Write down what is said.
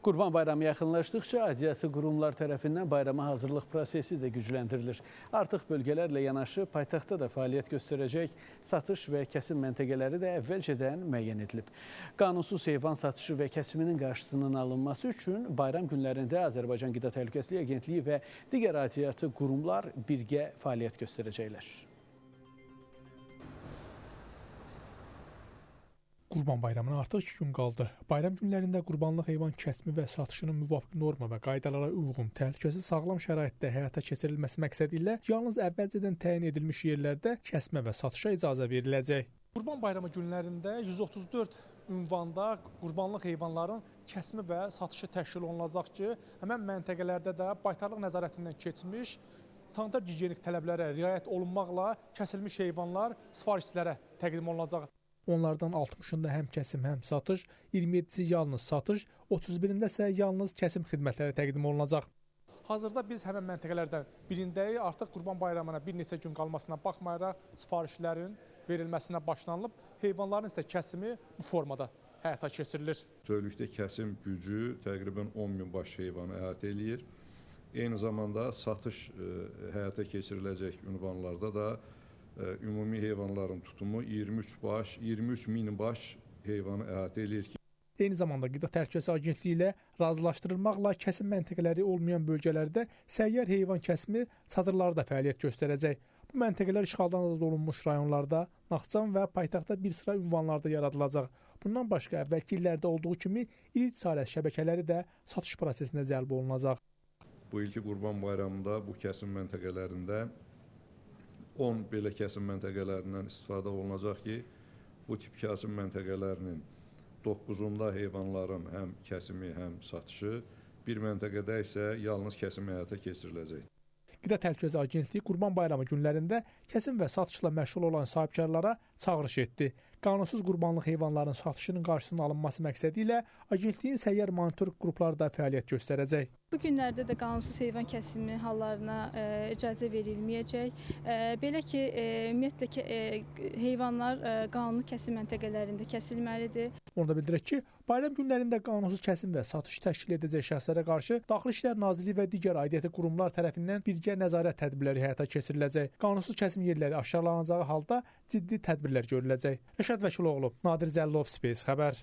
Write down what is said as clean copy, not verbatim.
Qurban Bayramı yaxınlaşdıqca aidiyyatı qurumlar tərəfindən bayrama hazırlıq prosesi də gücləndirilir. Artıq bölgələrlə yanaşı paytaxtda da fəaliyyət göstərəcək satış və kəsim məntəqələri də əvvəlcədən müəyyən edilib. Qanunsuz heyvan satışı və kəsiminin qarşısının alınması üçün bayram günlərində Azərbaycan Qida Təhlükəsizliyi Agentliyi və digər aidiyyatı qurumlar birgə fəaliyyət göstərəcəklər. Qurban Bayramına artıq 2 gün qaldı. Bayram günlərində qurbanlıq heyvan kəsimi və satışının müvafiq norma və qaydalara uyğun, təhlükəsiz, sağlam şəraitdə həyata keçirilməsi məqsədi ilə yalnız əvvəlcədən təyin edilmiş yerlərdə kəsmə və satışa icazə veriləcək. Qurban Bayramı günlərində 134 ünvanda qurbanlıq heyvanların kəsimi və satışı təşkil olunacaq ki, həmən məntəqələrdə də baytarlıq nəzarətindən keçmiş, sanitar gigiyenik tələblərə riayət olunmaqla kəsilmiş heyvanlar sifarişçilərə təqdim olunacaq. Onlardan 60-ında həm kəsim, həm satış, 27-si yalnız satış, 31-də isə yalnız kəsim xidmətləri təqdim olunacaq. Hazırda biz həmən məntəqələrdən birindəyik. Artıq Qurban Bayramına bir neçə gün qalmasına baxmayaraq sifarişlərin verilməsinə başlanılıb. Heyvanların isə kəsimi bu formada həyata keçirilir. Tövlükdə kəsim gücü təqribən 10 min baş heyvanı əhatə eləyir. Eyni zamanda satış həyata keçiriləcək ünvanlarda da ümumi heyvanların tutumu 23 min baş heyvanı əhatə eləyir ki, eyni zamanda Qida Təhlükəsizliyi Agentliyi ilə razılaşdırılmaqla kəsim məntəqələri olmayan bölgələrdə səyyar heyvan kəsimi çadırları da fəaliyyət göstərəcək. Bu məntəqələr işğaldan azad olunmuş rayonlarda, Naxçıvan və paytaxtda bir sıra ünvanlarda yaradılacaq. Bundan başqa əvvəlki illərdə olduğu kimi iri ticarət şəbəkələri də satış prosesinə cəlb olunacaq. Bu ilki Qurban Bayramında bu kəsim məntəqələrində 10 belə kəsim məntəqələrindən istifadə olunacaq ki, bu tip kəsim məntəqələrinin 9-unda heyvanların həm kəsimi, həm satışı, bir məntəqədə isə yalnız kəsim həyata keçiriləcək. Qida Təhlükəsizliyi Agentliyi Qurban Bayramı günlərində kəsim və satışla məşğul olan sahibkarlara çağırış etdi. Qanunsuz qurbanlıq heyvanların satışının qarşısının alınması məqsədi ilə agentliyin səyyar monitorinq qrupları da fəaliyyət göstərəcək. Bu günlərdə də qanunsuz heyvan kəsimi hallarına icazə verilməyəcək. Belə ki, ümumiyyətlə heyvanlar qanuni kəsim məntəqələrində kəsilməlidir. Onu da bildirək ki, bayram günlərində qanunsuz kəsim və satış təşkil edəcək şəxslərə qarşı Daxili İşlər Nazirliyi və digər aidiyyatı qurumlar tərəfindən birgə nəzarət tədbirləri həyata keçiriləcək. Qanunsuz kəsim yerləri aşkarlanacağı halda ciddi tədbirlər görüləcək. Rəşad Vəkiloğlu, Nadir Zəllov, Space xəbər.